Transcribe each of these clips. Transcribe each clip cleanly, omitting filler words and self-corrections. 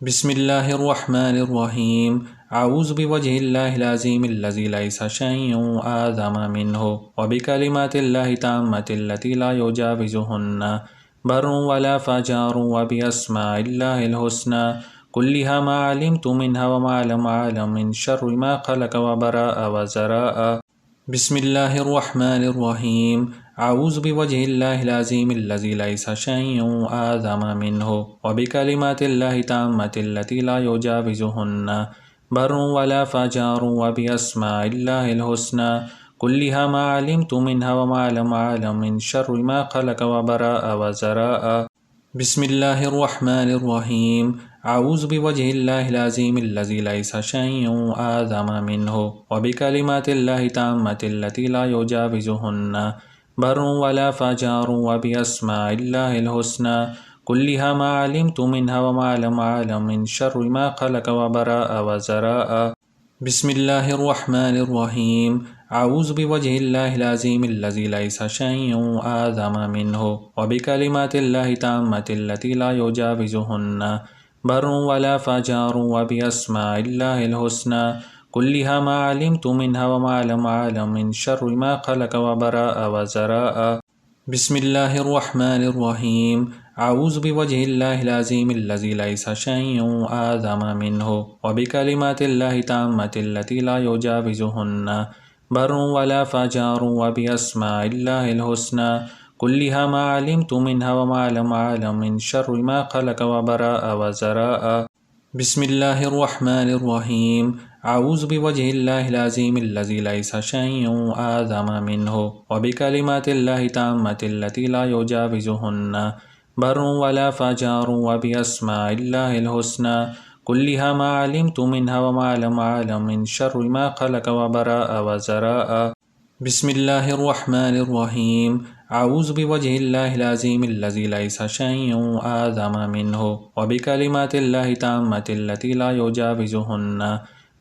بسم اللہ الرحمن الرحیم اعوذ بوجہ اللہ العظیم الذی لیس شیء اعظم منہ وبکلمات اللہ التامۃ التی لا یجاوزہن بر ولا فجار وباسماء اللہ الحسنى کلھا ما علمت منہا وما لم اعلم من شر ما خلق وبراء وزراء بسم اللہ الرحمن الرحیم اعوذ بوجہ اللہ العظیم الذی لیس شیء اعظم منہ وبکلمات اللہ التامۃ التی لا یجاوزہن بر ولا فجار وباسماء اللہ الحسنى کلھا ما علمت منہا وما لم اعلم من شر ما خلق وبراء وزراء بسم اللہ الرحمن الرحیم اعوذ بوجہ اللہ العظیم الذی لیس شیء اعظم منہ وبکلمات اللہ التامۃ التی لا یجاوزہن بر ولا فجار وباسماء اللہ الحسنى کلھا ما علمت منہا وما لم اعلم من شر ما خلق وبراء وزراء بسم اللہ الرحمن الرحیم اعوذ بوجہ اللہ العظیم الذی لیس شیء اعظم منہ وبکلمات اللہ التامۃ التی لا یجاوزہن بر ولا فجار وباسماء اللہ الحسنى کلھا ما علمت منہا وما لم اعلم من شر ما خلق وبراء وزراء بسم اللہ الرحمن الرحیم اعوذ بوجہ اللہ العظیم الذی لیس شیء اعظم منہ وبکلمات اللہ التامۃ التی لا یجاوزہن بر ولا فجار وباسماء اللہ الحسنى کلھا ما علمت منہا وما لم اعلم من شر ما خلق وبراء وزراء بسم اللہ الرحمن الرحیم اعوذ بوجہ اللہ العظیم الذی لیس شیء اعظم منہ وبکلمات اللہ التامۃ التی لا یجاوزہن بر ولا فجار وباسماء اللہ الحسنى کلھا ما علمت منہا وما لم اعلم من شر ما خلق وبراء وزراء بسم اللہ الرحمن الرحیم اعوذ بوجہ اللہ العظیم الذی لیس شیء اعظم منہ وبکلمات اللہ التامۃ التی لا یجاوزہن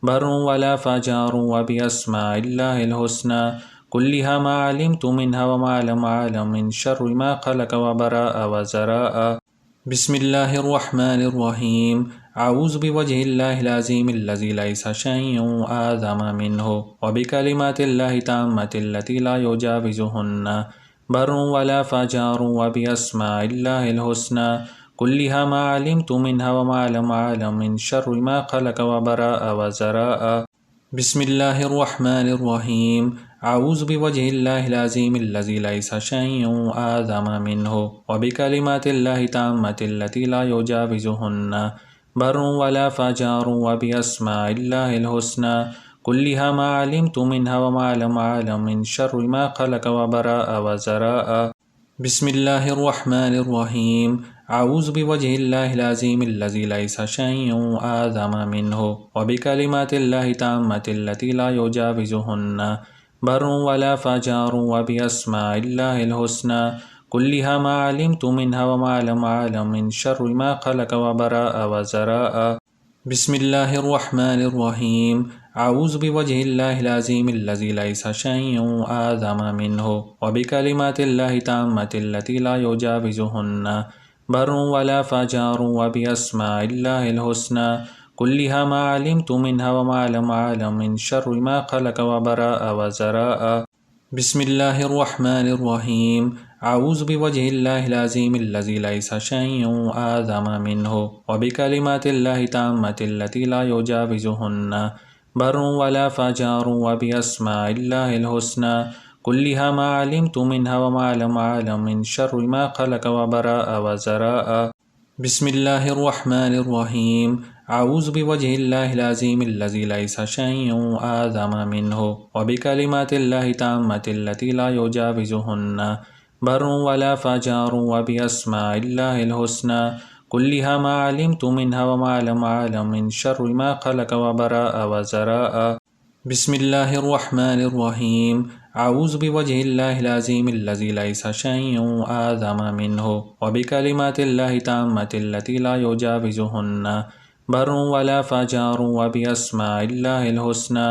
بر ولا فجار وباسماء اللہ الحسنى کلھا ما علمت منہا وما لم اعلم من شر ما خلق وبراء وزراء بسم اللہ الرحمن الرحیم اعوذ بوجہ اللہ العظیم الذی لیس شیء اعظم منہ وبکلمات اللہ التامۃ التی لا یجاوزہن بر ولا فجار وباسماء اللہ الحسنى کلھا ما علمت منہا وما لم اعلم من شر ما خلق وبراء وزراء بسم اللہ الرحمن الرحیم اعوذ بوجہ اللہ العظیم الذی لیس شیء اعظم منہ وبکلمات اللہ التامۃ التی لا یجاوزہن بر ولا فجار وباسماء اللہ الحسنى کلھا ما علمت منہا وما لم اعلم من شر ما خلق وبراء وزراء بسم اللہ الرحمن الرحیم اعوذ بوجہ اللہ العظیم الذی لیس شیء اعظم منہ وبکلمات اللہ التامۃ التی لا یجاوزہن بر ولا فجار وباسماء اللہ الحسنى کلھا ما علمت منہا وما لم اعلم من شر ما خلق وبراء وزراء بسم اللہ الرحمن الرحیم اعوذ بوجہ اللہ العظیم الذی لیس شیء اعظم منہ وبکلمات اللہ التامۃ التی لا یجاوزہن بر ولا فجار وباسماء اللہ الحسنى کلھا ما علمت منہا وما لم اعلم من شر ما خلق وبراء وزراء بسم اللہ الرحمن الرحیم اعوذ بوجہ اللہ العظیم الذی لیس شیء اعظم منہ وبکلمات اللہ التامۃ التی لا یجاوزہن بر ولا فجار وباسماء اللہ الحسنى کلھا ما علمت منہا وما لم اعلم من شر ما خلق وبراء وزراء بسم اللہ الرحمن الرحیم اعوذ بوجہ اللہ العظیم الذی لیس شیء اعظم منہ وبکلمات اللہ التامۃ التی لا یجاوزہن بر ولا فجار وباسماء اللہ الحسنى کلھا ما علمت منہا وما لم اعلم من شر ما خلق وبراء وزراء بسم اللہ الرحمن الرحیم اعوذ بوجہ اللہ العظیم الذی لیس شیء اعظم منہ وبکلمات اللہ التامۃ التی لا یجاوزہن بر ولا فجار وباسماء اللہ الحسنى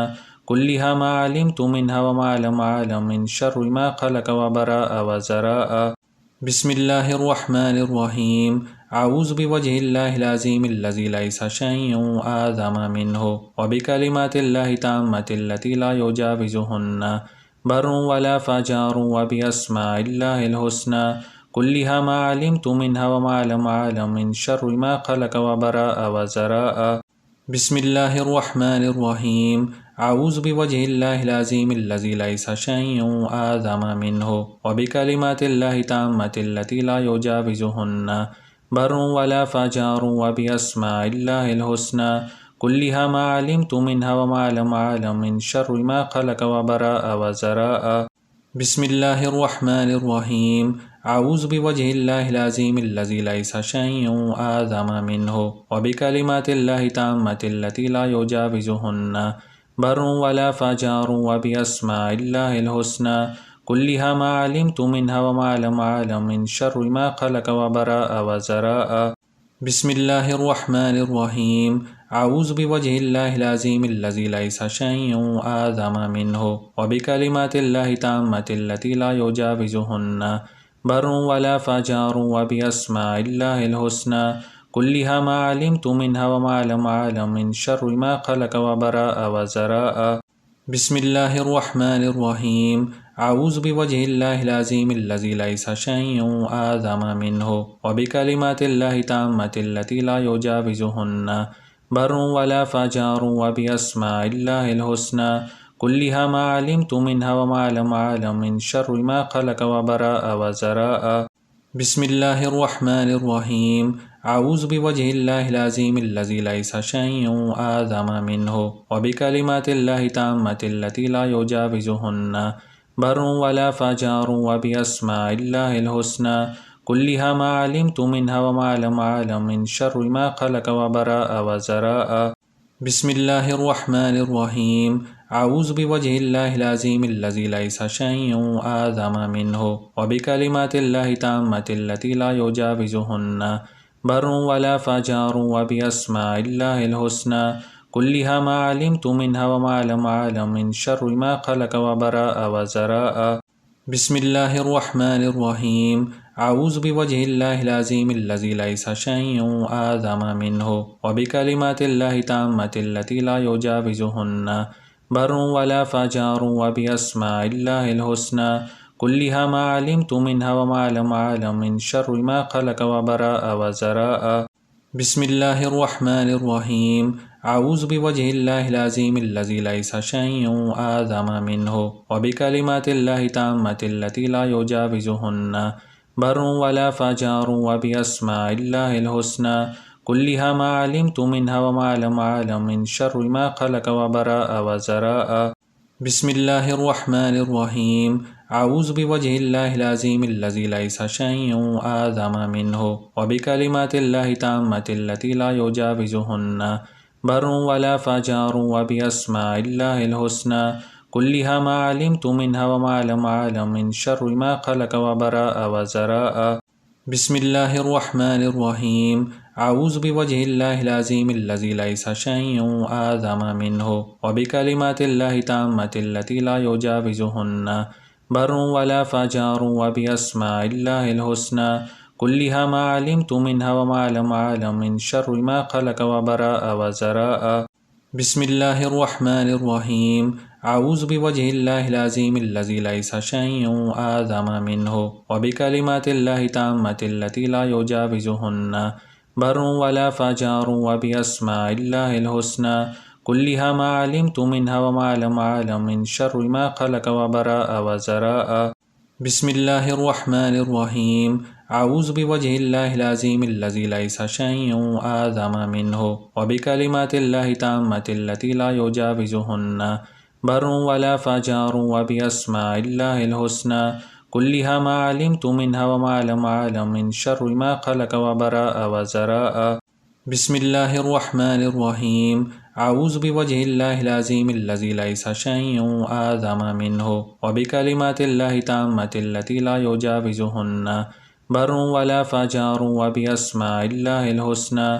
کلھا ما علمت منہا وما لم اعلم من شر ما خلق وبراء وزراء بسم اللہ الرحمن الرحیم أعوذ بوجه الله العظيم الذي ليس شيء أعظم منه وبكلمات الله التامة التي لا يجاوزهن بر ولا فجار وبأسماء الله الحسنى كلها ما علمت منها وما لم أعلم من شر ما خلق وبراء وزراء بسم الله الرحمن الرحيم أعوذ بوجه الله العظيم الذي ليس شيء أعظم منه وبكلمات الله التامة التي لا يجاوزهن بر ولا فجار وبأسماء الله الحسنى كلها ما علمت منها وما لم أعلم من شر ما خلق وبراء وزراء بسم الله الرحمن الرحيم أعوذ بوجه الله العظيم الذي ليس شيء أعظم منه وبكلمات الله التامة التي لا يجاوزهن بر ولا فجار وبأسماء الله الحسنى كلها ما علمت منها وما لم أعلم من شر ما خلق وبراء وزراء بسم الله الرحمن الرحيم أعوذ بوجه الله العظيم الذي ليس شيء أعظم منه وبكلمات الله التامة التي لا يجاوزهن بر ولا فجار وبأسماء الله الحسنى كلها ما علمت منها وما لم أعلم من شر ما خلق وبراء وزراء بسم الله الرحمن الرحيم أعوذ بوجه الله العظيم الذي ليس شيء أعظم منه وبكلمات الله التامة التي لا يجاوزهن بر ولا فجار وبأسماء الله الحسنى كلها ما علمت منها وما لم أعلم من شر ما خلق وبراء وزراء بسم الله الرحمن الرحيم أعوذ بوجه الله العظيم الذي ليس شيء أعظم منه وبكلمات الله التامة التي لا يجاوزهن بر ولا فجار وبأسماء الله الحسنى كلها ما علمت منها وما لم أعلم من شر ما خلق وبراء وزراء بسم الله الرحمن الرحيم أعوذ بوجه الله العظيم الذي ليس شيء أعظم منه وبكلمات الله التامة التي لا يجاوزهن بر ولا فجار وبأسماء الله الحسنى كلها ما علمت منها وما لم أعلم من شر ما خلق وبراء وزراء بسم الله الرحمن الرحيم أعوذ بوجه الله العظيم الذي ليس شيء أعظم منه وبكلمات الله التامة التي لا يجاوزهن بر ولا فجار وبأسماء الله الحسنى كلها ما علمت منها وما لم أعلم من شر ما خلق وبراء وزراء بسم الله الرحمن الرحيم أعوذ بوجه الله العظيم الذي ليس شيء أعظم منه وبكلمات الله التامة التي لا يجاوزهن بر ولا فجار وبأسماء الله الحسنى كلها ما علمت منها وما لم أعلم من شر ما خلق وبراء وزراء بسم الله الرحمن الرحيم أعوذ بوجه الله العظيم الذي ليس شيء أعظم منه وبكلمات الله التامة التي لا يجاوزهن بر ولا فجار وبأسماء الله الحسنى كلها ما علمت منها وما لم أعلم من شر ما خلق وبراء وزراء بسم الله الرحمن الرحيم أعوذ بوجه الله العظيم الذي ليس شيء أعظم منه وبكلمات الله التامة التي لا يجاوزهن بر ولا فجار وبأسماء الله الحسنى كلها ما علمت منها وما لم أعلم من شر ما خلق وبراء وزراء بسم الله الرحمن الرحيم أعوذ بوجه الله العظيم الذي ليس شيء أعظم منه وبكلمات الله التامة التي لا يجاوزهن بر ولا فجار وبأسماء الله الحسنى كلها ما علمت منها وما لم أعلم من شر ما خلق وبراء وزراء بسم الله الرحمن الرحيم أعوذ بوجه الله العظيم الذي ليس شيء أعظم منه وبكلمات الله التامة التي لا يجاوزهن بر ولا فجار وبأسماء الله الحسنى كلها ما علمت منها وما لم أعلم من شر ما خلق وبراء وزراء بسم الله الرحمن الرحيم أعوذ بوجه الله العظيم الذي ليس شيء أعظم منه وبكلمات الله التامة التي لا يجاوزهن بر ولا فجار وبأسماء الله الحسنى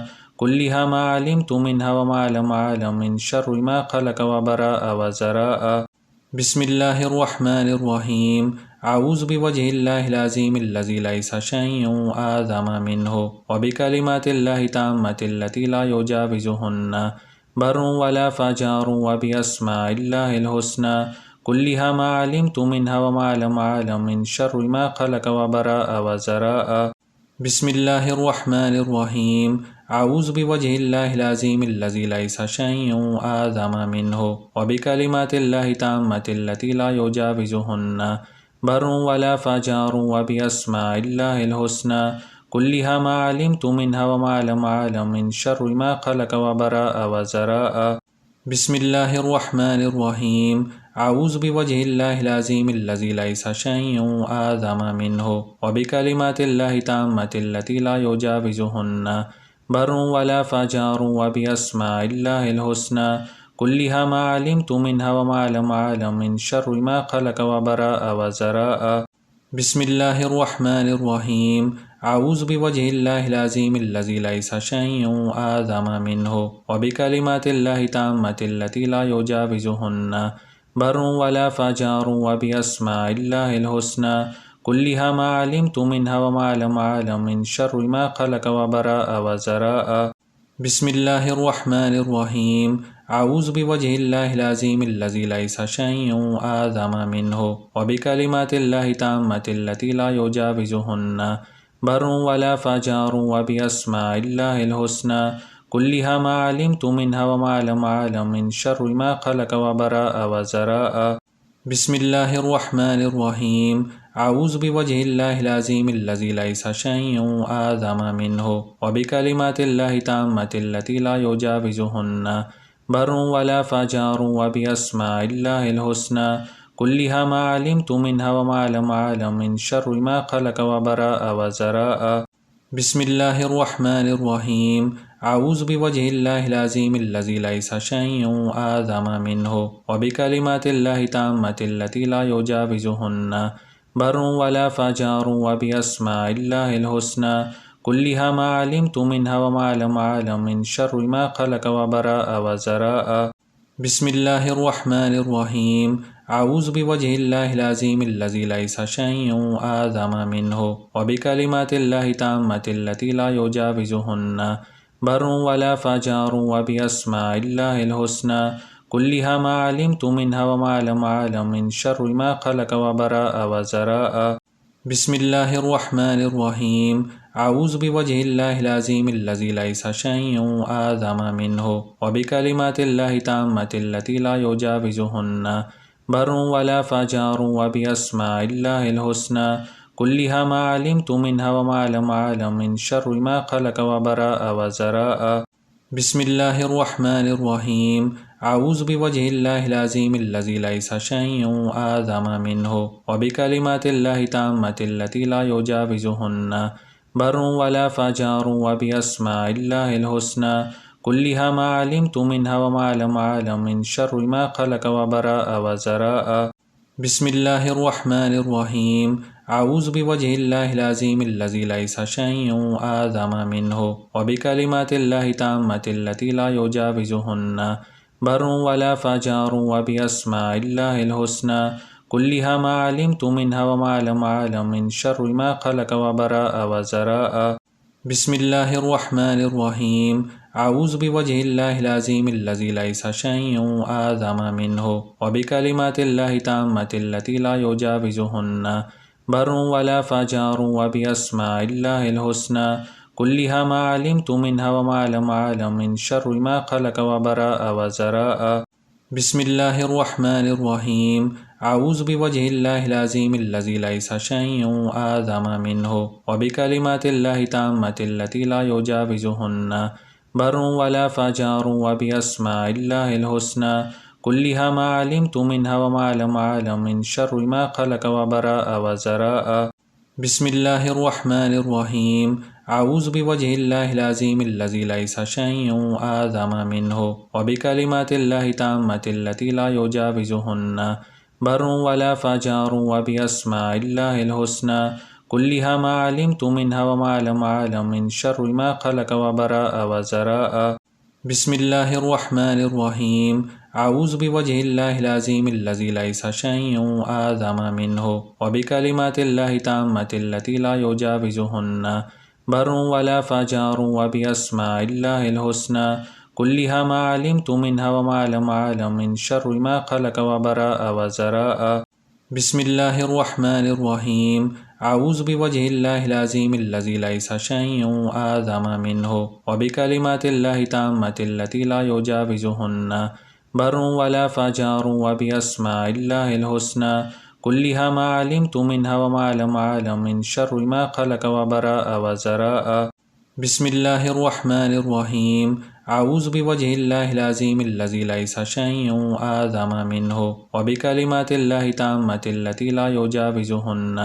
كلها ما علمت منها وما لم أعلم من شر ما خلق وبراء وزراء بسم الله الرحمن الرحيم أعوذ بوجه الله العظيم الذي ليس شيء أعظم منه وبكلمات الله التامة التي لا يجاوزهن بر ولا فجار وبأسماء الله الحسنى كلها ما علمت منها وما لم أعلم من شر ما خلق وبراء وزراء بسم الله الرحمن الرحيم أعوذ بوجه الله العظيم الذي ليس شيء أعظم منه وبكلمات الله التامة التي لا يجاوزهن بر ولا فجار وبأسماء الله الحسنى كلها ما علمت منها وما لم أعلم من شر ما خلق وبراء وزراء بسم الله الرحمن الرحيم أعوذ بوجه الله العظيم الذي ليس شيء أعظم منه وبكلمات الله التامة التي لا يجاوزهن بر ولا فجار وبأسماء الله الحسنى كلها ما علمت منها وما لم أعلم من شر ما خلق وبراء وزراء بسم الله الرحمن الرحيم أعوذ بوجه الله العظيم الذي ليس شيء أعظم منه وبكلمات الله التامة التي لا يجاوزهن بر ولا فجار وبأسماء الله الحسنى كلها ما علمت منها وما لم أعلم من شر ما خلق وبراء وزراء بسم الله الرحمن الرحيم أعوذ بوجه الله العظيم الذي ليس شيء أعظم منه وبكلمات الله التامة التي لا يجاوزهن بر ولا فجار وبأسماء الله الحسنى كلها ما علمت منها وما لم أعلم من شر ما خلق وبراء وزراء بسم الله الرحمن الرحيم أعوذ بوجه الله العظيم الذي ليس شيء أعظم منه وبكلمات الله التامة التي لا يجاوزهن بر ولا فجار وبأسماء الله الحسنى كلها ما علمت منها وما لم أعلم من شر ما خلق وبراء وزراء بسم الله الرحمن الرحيم أعوذ بوجه الله العظيم الذي ليس شيء أعظم منه وبكلمات الله التامة التي لا يجاوزهن بر ولا فجار وبأسماء الله الحسنى كلها ما علمت منها وما لم أعلم من شر ما خلق وبراء وزراء بسم الله الرحمن الرحيم أعوذ بوجه الله العظيم الذي ليس شيء أعظم منه وبكلمات الله التامة التي لا يجاوزهن بر ولا فجار وبأسماء الله الحسنى كلها ما علمت منها وما لم أعلم من شر ما خلق وبراء وزراء بسم الله الرحمن الرحيم أعوذ بوجه الله العظيم الذي ليس شيء أعظم منه وبكلمات الله التامة التي لا يجاوزهن بر ولا فجار وبأسماء الله الحسنى كلها ما علمت منها وما لم أعلم من شر ما خلق وبراء وزراء بسم الله الرحمن الرحيم أعوذ بوجه الله العظيم الذي ليس شيء أعظم منه وبكلمات الله التامة التي لا يجاوزهن بر ولا فجار وبأسماء الله الحسنى كلها ما علمت منها وما لم أعلم من شر ما خلق وبراء وزراء بسم الله الرحمن الرحيم أعوذ بوجه الله العظيم الذي ليس شيء أعظم منه وبكلمات الله التامة التي لا يجاوزهن بر ولا فجار وبأسماء الله الحسنى كلها ما علمت منها وما لم أعلم من شر ما خلق وبراء وزراء بسم الله الرحمن الرحيم أعوذ بوجه الله العظيم الذي ليس شيء أعظم منه وبكلمات الله التامة التي لا يجاوزهن بر ولا فجار وبأسماء الله الحسنى كلها ما علمت منها وما لم أعلم من شر ما خلق وبراء وزراء بسم الله الرحمن الرحيم أعوذ بوجه الله العظيم الذي ليس شيء أعظم منه وبكلمات الله التامة التي لا يجاوزهن بر ولا فجار وبأسماء الله الحسنى كلها ما علمت منها وما لم أعلم من شر ما خلق وبراء وزراء بسم الله الرحمن الرحيم أعوذ بوجه الله العظيم الذي ليس شيء أعظم منه وبكلمات الله التامة التي لا يجاوزهن بر ولا فجار وبأسماء الله الحسنى كلها ما علمت منها وما لم أعلم من شر ما خلق وبراء وزراء بسم الله الرحمن الرحيم أعوذ بوجه الله العظيم الذي ليس شيء أعظم منه وبكلمات الله التامة التي لا يجاوزهن بر ولا فجار وبأسماء الله الحسنى كلها ما علمت منها وما لم أعلم من شر ما خلق وبراء وزراء بسم الله الرحمن الرحيم أعوذ بوجه الله العظيم الذي ليس شيء أعظم منه وبكلمات الله التامة التي لا يجاوزهن بر ولا فجار وبأسماء الله الحسنى كلها ما علمت منها وما لم أعلم من شر ما خلق وبراء وزراء بسم الله الرحمن الرحيم أعوذ بوجه الله العظيم الذي ليس شيء أعظم منه وبكلمات الله التامة التي لا يجاوزهن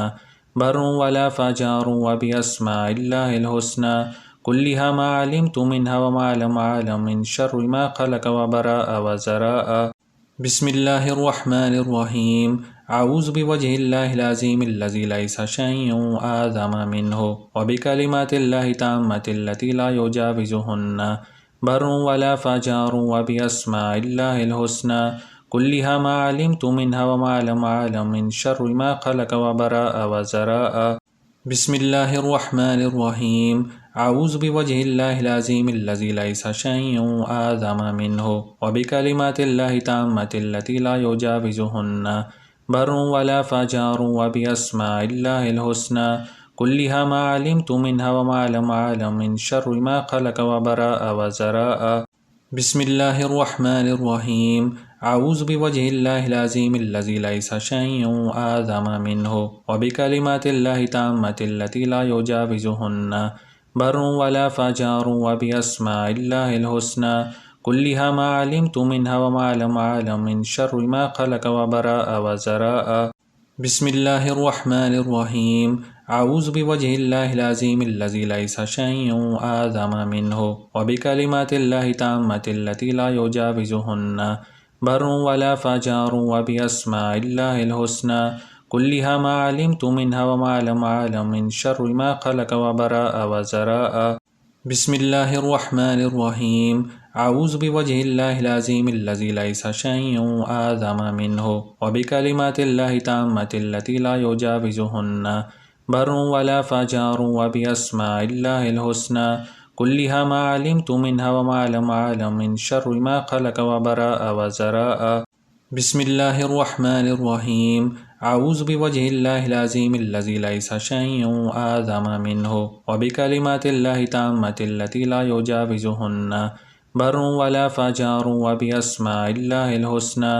بر ولا فجار وبأسماء الله الحسنى كلها ما علمت منها وما لم أعلم من شر ما خلق وبراء وزراء بسم الله الرحمن الرحيم أعوذ بوجه الله العظيم الذي ليس شيء أعظم منه وبكلمات الله التامة التي لا يجاوزهن بر ولا فجار وبأسماء الله الحسنى كلها ما علمت منها وما لم أعلم من شر ما خلق وبراء وزراء بسم الله الرحمن الرحيم أعوذ بوجه الله العظيم الذي ليس شيء أعظم منه وبكلمات الله التامة التي لا يجاوزهن بر ولا فجار وبأسماء الله الحسنى كلها ما علمت منها وما لم أعلم من شر ما خلق وبراء وزراء بسم الله الرحمن الرحيم أعوذ بوجه الله العظيم الذي ليس شيء أعظم منه وبكلمات الله التامة التي لا يجاوزهن بر ولا فجار وبأسماء الله الحسنى كلها ما علمت منها وما لم أعلم من شر ما خلق وبراء وزراء بسم الله الرحمن الرحيم أعوذ بوجه الله العظيم الذي ليس شيء أعظم منه وبكلمات الله التامة التي لا يجاوزهن بر ولا فجار وبأسماء الله الحسنى كلها ما علمت منها وما لم أعلم من شر ما خلق وبراء وزراء بسم الله الرحمن الرحيم أعوذ بوجه الله العظيم الذي ليس شيء أعظم منه وبكلمات الله التامة التي لا يجاوزهن بر ولا فجار وبأسماء الله الحسنى كلها ما علمت منها وما لم أعلم من شر ما خلق وبراء وزراء بسم الله الرحمن الرحيم أعوذ بوجه الله العظيم الذي ليس شيء أعظم منه وبكلمات الله التامة التي لا يجاوزهن بر ولا فجار وبأسماء الله الحسنى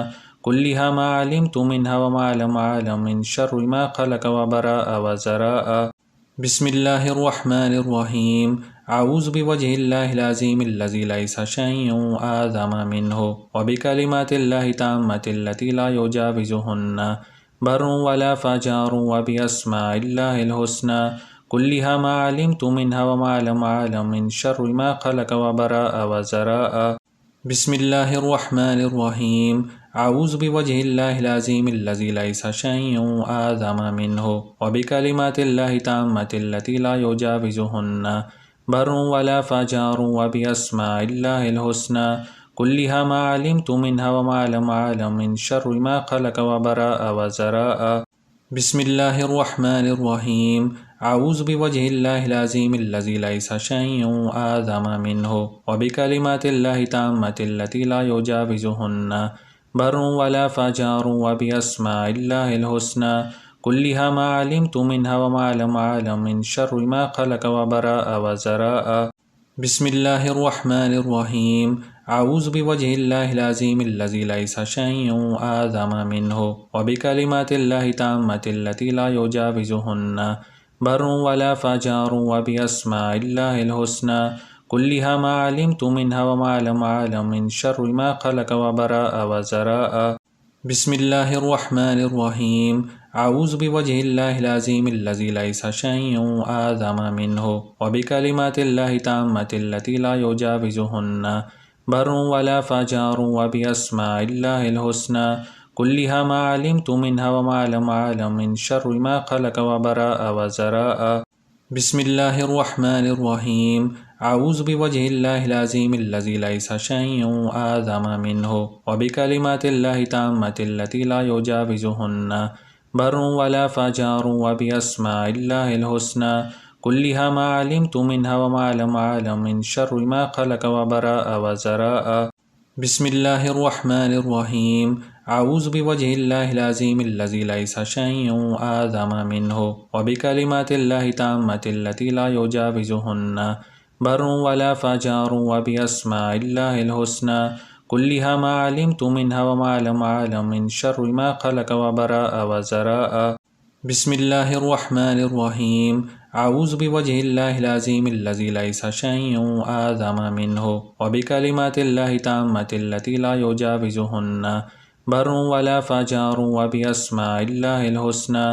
كلها ما علمت منها وما لم أعلم من شر ما خلق وبراء وزراء بسم الله الرحمن الرحيم أعوذ بوجه الله العظيم الذي ليس شيء أعظم منه وبكلمات الله التامة التي لا يجاوزهن بر ولا فجار وبأسماء الله الحسنى كلها ما علمت منها وما لم أعلم من شر ما خلق وبراء وزراء بسم الله الرحمن الرحيم أعوذ بوجه الله العظيم الذي ليس شيء أعظم منه وبكلمات الله التامة التي لا يجاوزهن بر ولا فجار وبأسماء الله الحسنى كلها ما علمت منها وما لم أعلم من شر ما خلق وبراء وزراء بسم الله الرحمن الرحيم أعوذ بوجه الله العظيم الذي ليس شيء أعظم منه وبكلمات الله التامة التي لا يجاوزهن بر ولا فجار وبأسماء الله الحسنى كلها ما علمت منها وما لم أعلم من شر ما خلق وبراء وزراء بسم الله الرحمن الرحيم أعوذ بوجه الله العظيم الذي ليس شيء أعظم منه وبكلمات الله التامة التي لا يجاوزهن بر ولا فجار وبأسماء الله الحسنى كلها ما علمت منها وما لم أعلم من شر ما خلق وبراء وزراء بسم الله الرحمن الرحيم أعوذ بوجه الله العظيم الذي ليس شيء أعظم منه وبكلمات الله التامة التي لا يجاوزهن بر ولا فجار وبأسماء الله الحسنى كلها ما علمت منها وما لم أعلم من شر ما خلق وبراء وزراء بسم الله الرحمن الرحيم أعوذ بوجه الله العظيم الذي ليس شيء أعظم منه وبكلمات الله التامة التي لا يجاوزهن بر ولا فجار وبأسماء الله الحسنى كلها ما علمت منها وما لم أعلم من شر ما خلق وبراء وزراء بسم الله الرحمن الرحيم أعوذ بوجه الله العظيم الذي ليس شيء أعظم منه وبكلمات الله التامة التي لا يجاوزهن بر ولا فجار وبأسماء الله الحسنى كلها ما علمت منها وما لم أعلم من شر ما خلق وبراء وزراء بسم الله الرحمن الرحيم أعوذ بوجه الله العظيم الذي ليس شيء أعظم منه وبكلمات الله التامة التي لا يجاوزهن بر ولا فجار وبأسماء الله الحسنى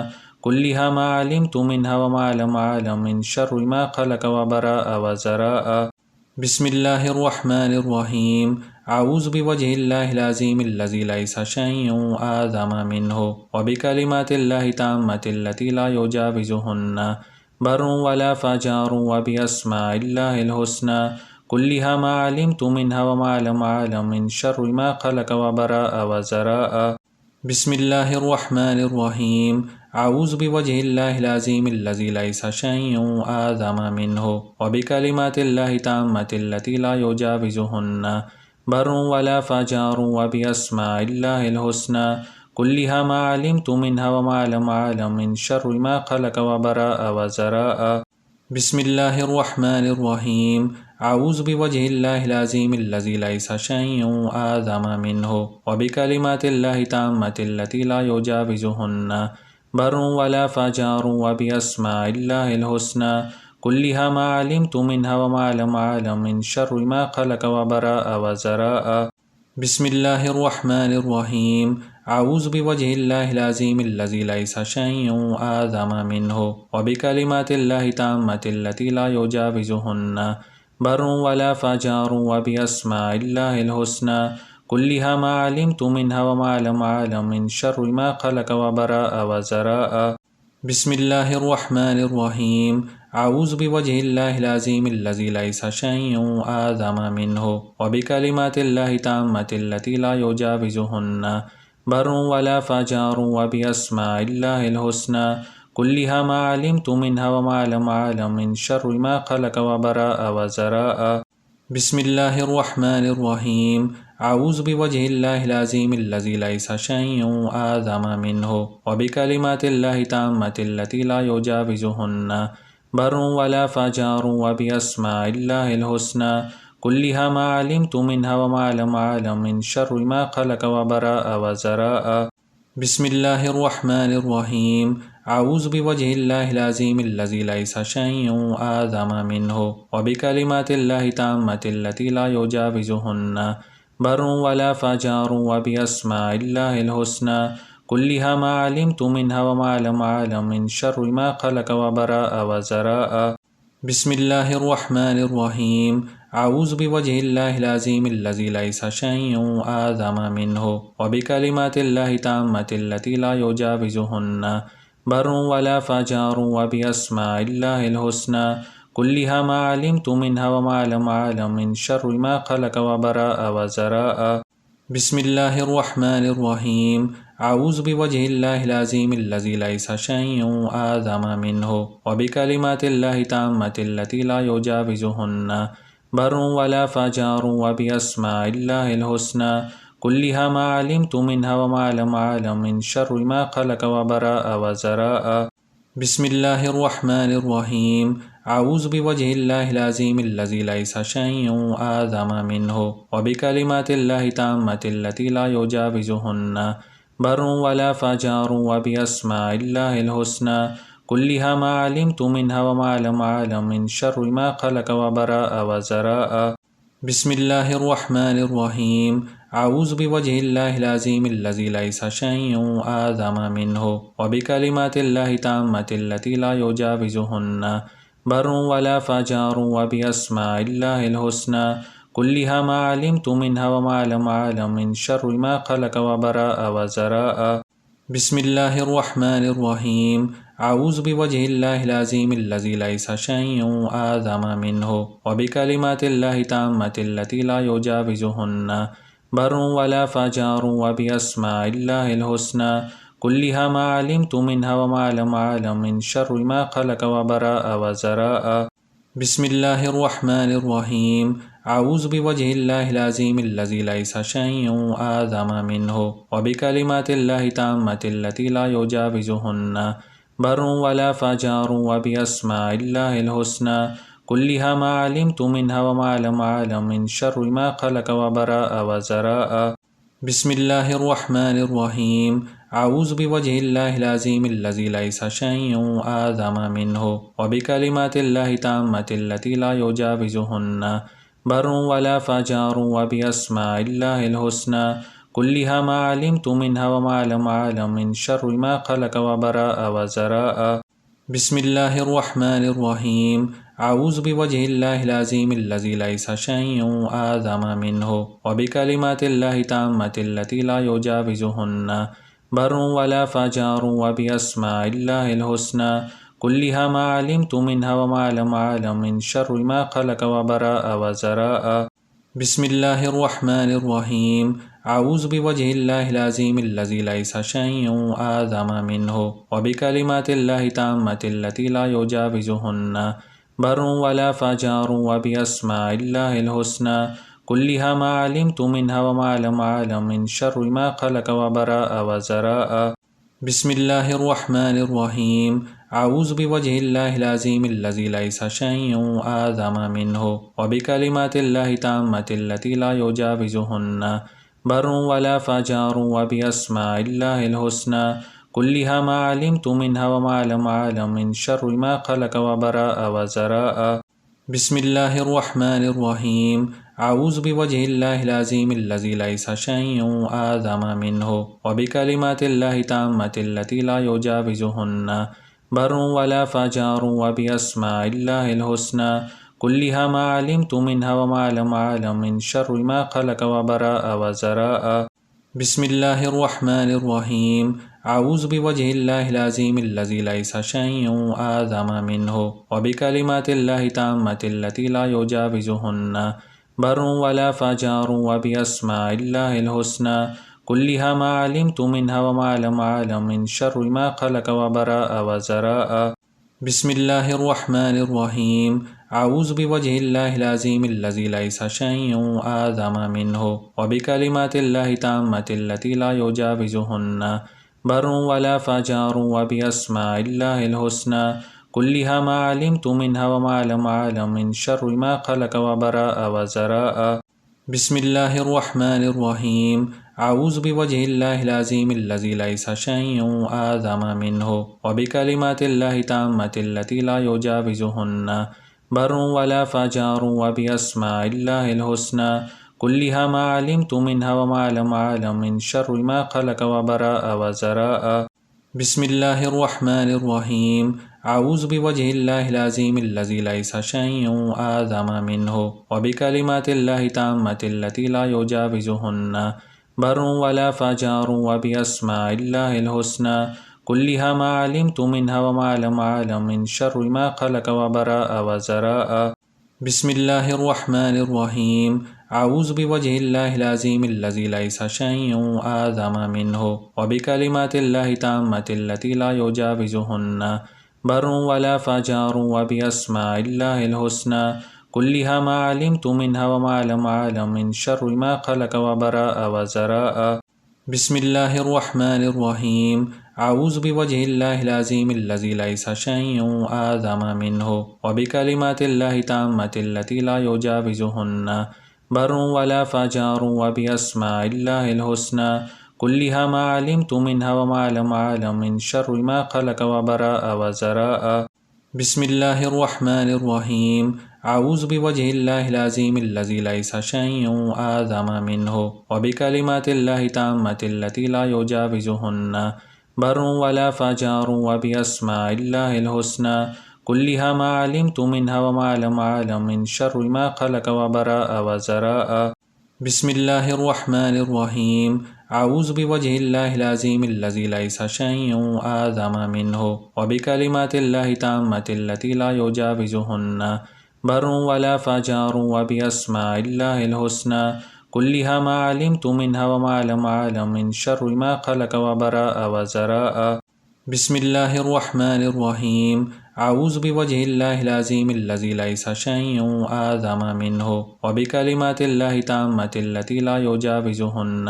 كلها ما علمت منها وما لم أعلم من شر ما خلق وبراء وزراء بسم الله الرحمن الرحيم أعوذ بوجه الله العظيم الذي ليس شيء أعظم منه وبكلمات الله التامة التي لا يجاوزهن بر ولا فجار وبأسماء الله الحسنى كلها ما علمت منها وما لم أعلم من شر ما خلق وبراء وزراء بسم الله الرحمن الرحيم أعوذ بوجه الله العظيم الذي ليس شيء أعظم منه وبكلمات الله التامة التي لا يجاوزهن بر ولا فجار وبأسماء الله الحسنى كلها ما علمت منها وما لم أعلم من شر ما خلق وبراء وزراء بسم الله الرحمن الرحيم أعوذ بوجه الله العظيم الذي ليس شيء أعظم منه وبكلمات الله التامة التي لا يجاوزهن بر ولا فجار وبأسماء الله الحسنى كلها ما علمت منها وما لم أعلم من شر ما خلق وبراء وزراء بسم الله الرحمن الرحيم أعوذ بوجه الله العظيم الذي ليس شيء أعظم منه وبكلمات الله التامة التي لا يجاوزهن بر ولا فجار وبأسماء الله الحسنى كلها ما علمت منها وما لم أعلم من شر ما خلق وبراء وزراء بسم الله الرحمن الرحيم أعوذ بوجه الله العظيم الذي ليس شيء أعظم منه وبكلمات الله التامة التي لا يجاوزهن بر ولا فجار وبأسماء الله الحسنى كلها ما علمت منها وما لم أعلم من شر ما خلق وبراء وزراء بسم الله الرحمن الرحيم أعوذ بوجه الله العظيم الذي ليس شيء أعظم منه وبكلمات الله التامة التي لا يجاوزهن بر ولا فجار وبأسماء الله الحسنى كلها ما علمت منها وما لم أعلم من شر ما خلق وبراء وزراء بسم الله الرحمن الرحيم أعوذ بوجه الله العظيم الذي ليس شيء أعظم منه وبكلمات الله التامة التي لا يجاوزهن بر ولا فجار وبأسماء الله الحسنى كلها ما علمت منها وما لم أعلم من شر ما خلق وبراء وزراء بسم الله الرحمن الرحيم أعوذ بوجه الله العظيم الذي ليس شيء أعظم منه وبكلمات الله التامة التي لا يجاوزهن بر ولا فجار وبأسماء الله الحسنى كلها ما علمت منها وما لم أعلم من شر ما خلق وبراء وزراء بسم الله الرحمن الرحيم أعوذ بوجه الله العظيم الذي ليس شيء أعظم منه وبكلمات الله التامة التي لا يجاوزهن بر ولا فجار وبأسماء الله الحسنى كلها ما علمت منها وما لم أعلم من شر ما خلق وبراء وزراء بسم الله الرحمن الرحيم أعوذ بوجه الله العظيم الذي ليس شيء أعظم منه وبكلمات الله التامة التي لا يجاوزهن بر ولا فجار وبأسماء الله الحسنى كلها ما علمت منها وما لم أعلم من شر ما خلق وبراء وزراء بسم الله الرحمن الرحيم أعوذ بوجه الله العظيم الذي ليس شيء أعظم منه وبكلمات الله التامة التي لا يجاوزهن بر ولا فجار وبأسماء الله الحسنى كلها ما علمت منها وما لم أعلم من شر ما خلق وبراء وزراء بسم الله الرحمن الرحيم أعوذ بوجه الله العظيم الذي ليس شيء أعظم منه وبكلمات الله التامة التي لا يجاوزهن بر ولا فجار وبأسماء الله الحسنى كلها ما علمت منها وما لم أعلم من شر ما خلق وبراء وزراء بسم الله الرحمن الرحيم أعوذ بوجه الله العظيم الذي ليس شيء أعظم منه وبكلمات الله التامة التي لا يجاوزهن بر ولا فجار وبأسماء الله الحسنى كلها ما علمت منها وما لم أعلم من شر ما خلق وبراء وزراء بسم الله الرحمن الرحيم أعوذ بوجه الله العظيم الذي ليس شيء أعظم منه وبكلمات الله التامة التي لا يجاوزهن بر ولا فجار وبأسماء الله الحسنى كلها ما علمت منها وما لم أعلم من شر ما خلق وبراء وزراء بسم الله الرحمن الرحيم أعوذ بوجه الله العظيم الذي ليس شيء أعظم منه وبكلمات الله التامة التي لا يجاوزهن بر ولا فجار وبأسماء الله الحسنى كلها ما علمت منها وما لم أعلم من شر ما خلق وبراء وزراء بسم الله الرحمن الرحيم أعوذ بوجه الله العظيم الذي ليس شيء أعظم منه وبكلمات الله التامة التي لا يجاوزهن بر ولا فجار وبأسماء الله الحسنى كلها ما علمت منها وما لم أعلم من شر ما خلق وبراء وزراء بسم الله الرحمن الرحيم أعوذ بوجه الله العظيم الذي ليس شيء أعظم منه وبكلمات الله التامة التي لا يجاوزهن بر ولا فجار وبأسماء الله الحسنى كلها ما علمت منها وما لم أعلم من شر ما خلق وبراء وزراء بسم الله الرحمن الرحيم أعوذ بوجه الله العظيم الذي ليس شيء أعظم منه وبكلمات الله التامة التي لا يجاوزهن بر ولا فجار وبأسماء الله الحسنى كلها ما علمت منها وما لم أعلم من شر ما خلق وبراء وزراء بسم الله الرحمن الرحيم أعوذ بوجه الله العظيم الذي ليس شيء أعظم منه وبكلمات الله التامة التي لا يجاوزهن بر ولا فجار وبأسماء الله الحسنى كلها ما علمت منها وما لم أعلم من شر ما خلق وبراء وزراء بسم الله الرحمن الرحيم أعوذ بوجه الله العظيم الذي ليس شيء أعظم منه وبكلمات الله التامة التي لا يجاوزهن بر ولا فجار وبأسماء الله الحسنى كلها ما علمت منها وما لم أعلم من شر ما خلق وبراء وزراء بسم الله الرحمن الرحيم أعوذ بوجه الله العظيم الذي ليس شيء أعظم منه وبكلمات الله التامة التي لا يجاوزهن بر ولا فجار وبأسماء الله الحسنى كلها ما علمت منها وما لم أعلم من شر ما خلق وبراء وزراء بسم الله الرحمن الرحيم أعوذ بوجه الله العظيم الذي ليس شيء أعظم منه وبكلمات الله التامة التي لا يجاوزهن بر ولا فجار وبأسماء الله الحسنى كلها ما علمت منها وما لم أعلم من شر ما خلق وبراء وزراء بسم الله الرحمن الرحيم أعوذ بوجه الله العظيم الذي ليس شيء أعظم منه وبكلمات الله التامة التي لا يجاوزهن بر ولا فجار وبأسماء الله الحسنى كلها ما علمت منها وما لم أعلم من شر ما خلق وبراء وزراء بسم الله الرحمن الرحيم أعوذ بوجه الله العظيم الذي ليس شيء أعظم منه وبكلمات الله التامة التي لا يجاوزهن بر ولا فجار وبأسماء الله الحسنى كلها ما علمت منها وما لم أعلم من شر ما خلق وبراء وزراء بسم الله الرحمن الرحيم أعوذ بوجه الله العظيم الذي ليس شيء أعظم منه وبكلمات الله التامة التي لا يجاوزهن بر ولا فجار وبأسماء الله الحسنى كلها ما علمت منها وما لم أعلم من شر ما خلق وبراء وزراء بسم الله الرحمن الرحيم أعوذ بوجه الله العظيم الذي ليس شيء أعظم منه وبكلمات الله التامة التي لا يجاوزهن بر ولا فجار وبأسماء الله الحسنى كلها ما علمت منها وما لم أعلم من شر ما خلق وبراء وزراء بسم الله الرحمن الرحيم أعوذ بوجه الله العظيم الذي ليس شيء أعظم منه وبكلمات الله التامة التي لا يجاوزهن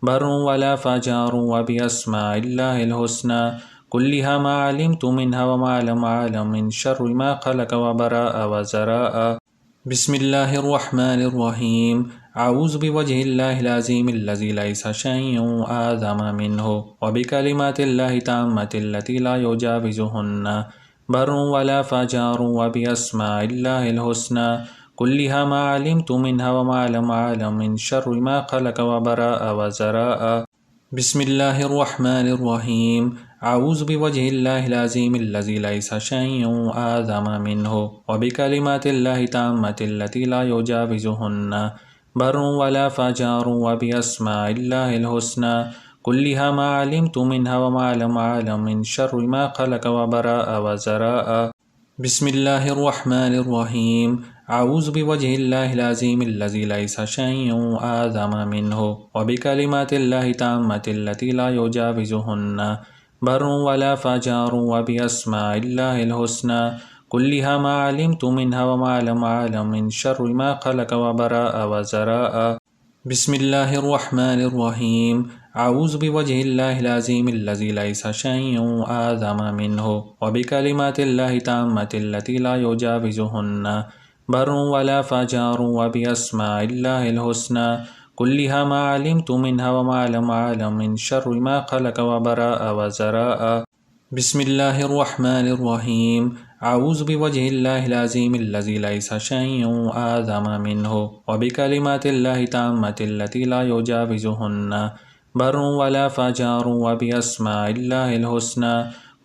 بر ولا فجار وبأسماء الله الحسنى كلها ما علمت منها وما لم أعلم من شر ما خلق وبراء وزراء بسم الله الرحمن الرحيم أعوذ بوجه الله العظيم الذي ليس شيء أعظم منه وبكلمات الله التامة التي لا يجاوزهن بر ولا فجار وبأسماء الله الحسنى كلها ما علمت منها وما لم أعلم من شر ما خلق وبراء وزراء بسم الله الرحمن الرحيم أعوذ بوجه الله العظيم الذي ليس شيء أعظم منه وبكلمات الله التامة التي لا يجاوزهن بر ولا فجار وبأسماء الله الحسنى كلها ما علمت منها وما لم أعلم من شر ما خلق وبراء وزراء بسم الله الرحمن الرحيم أعوذ بوجه الله العظيم الذي ليس شيء أعظم منه وبكلمات الله التامة التي لا يجاوزهن بر ولا فجار وبأسماء الله الحسنى كلها ما علمت منها وما لم أعلم من شر ما خلق وبراء وزراء بسم الله الرحمن الرحيم أعوذ بوجه الله العظيم الذي ليس شيء أعظم منه وبكلمات الله التامة التي لا يجاوزهن بر ولا فجار وبأسماء الله الحسنى كلها ما علمت منها وما لم أعلم من شر ما خلق وبراء وزراء بسم الله الرحمن الرحيم أعوذ بوجه الله العظيم الذي ليس شيء أعظم منه وبكلمات الله التامة التي لا يجاوزهن بر ولا فجار وبأسماء الله الحسنى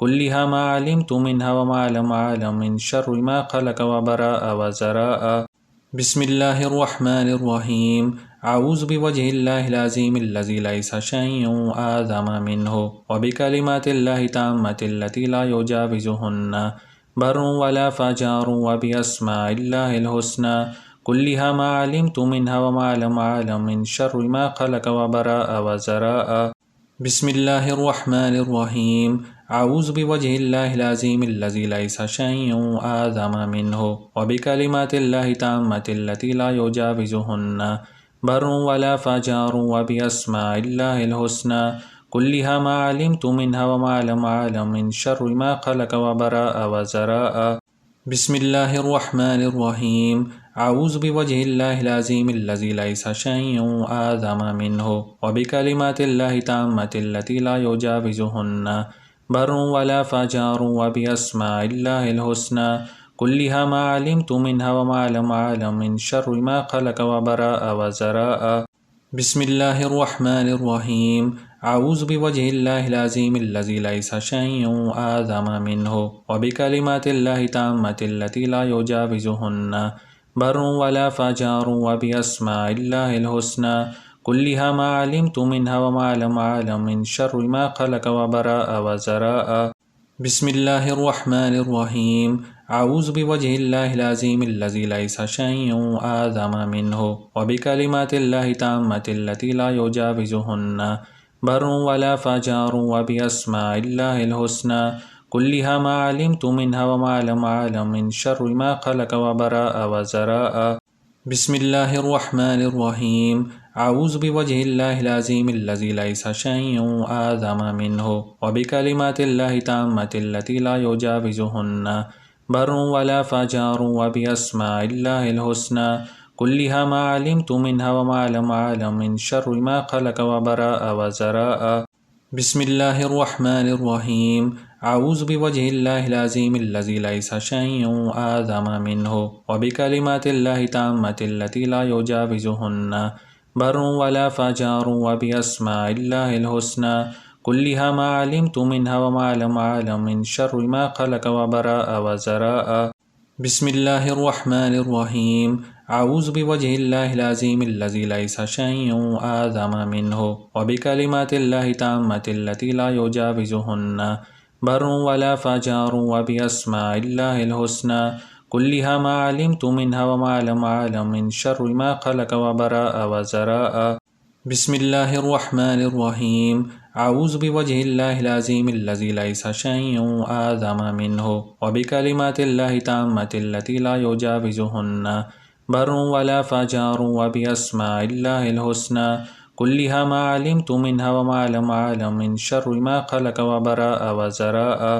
كلها ما علمت منها وما لم أعلم من شر ما خلق وبراء وزراء بسم الله الرحمن الرحيم أعوذ بوجه الله العظيم الذي ليس شيء أعظم منه وبكلمات الله التامة التي لا يجاوزهن بر ولا فجار وبأسماء الله الحسنى كلها ما علمت منها وما لم أعلم من شر ما خلق وبراء وزراء بسم الله الرحمن الرحيم أعوذ بوجه الله العظيم الذي ليس شيء أعظم منه وبكلمات الله التامة التي لا يجاوزهن بر ولا فجار وبأسماء الله الحسنى كلها ما علمت منها وما لم أعلم من شر ما خلق وبراء وزراء بسم الله الرحمن الرحيم أعوذ بوجه الله العظيم الذي ليس شيء أعظم منه وبكلمات الله التامة التي لا يجاوزهن بر ولا فجار وبأسماء الله الحسنى كلها ما علمت منها وما لم أعلم من شر ما خلق وبراء وزراء بسم الله الرحمن الرحيم أعوذ بوجه الله العظيم الذي ليس شيء أعظم منه وبكلمات الله التامة التي لا يجاوزهن بر ولا فجار وبأسماء الله الحسنى كلها ما علمت منها وما لم أعلم من شر ما خلق وبراء وزراء بسم الله الرحمن الرحيم أعوذ بوجه الله العظيم الذي ليس شيء أعظم منه وبكلمات الله التامة التي لا يجاوزهن بر ولا فجار وبأسماء الله الحسنى كلها ما علمت منها وما لم أعلم من شر ما خلق وبراء وزراء بسم الله الرحمن الرحيم أعوذ بوجه الله العظيم الذي ليس شيء أعظم منه وبكلمات الله التامة التي لا يجاوزهن بر ولا فجار وبأسماء الله الحسنى كلها ما علمت منها وما لم أعلم من شر ما خلق وبراء وزراء بسم الله الرحمن الرحيم أعوذ بوجه الله العظيم الذي ليس شيء أعظم منه وبكلمات الله التامة التي لا يجاوزهن بر ولا فجار وبأسماء الله الحسنى كلها ما علمت منها وما لم أعلم من شر ما خلق وبراء وزراء بسم الله الرحمن الرحيم أعوذ بوجه الله العظيم الذي ليس شيء أعظم منه وبكلمات الله التامة التي لا يجاوزهن بر ولا فجار وبأسماء الله الحسنى كلها ما علمت منها وما لم أعلم من شر ما خلق وبراء وزراء. بسم الله الرحمن الرحيم. أعوذ بوجه الله العظيم الذي ليس شيء أعظم منه وبكلمات الله التامة التي لا يجاوزهن بر ولا فجار وبأسماء الله الحسنى كلها ما علمت منها وما لم أعلم من شر ما خلق وبراء وزراء.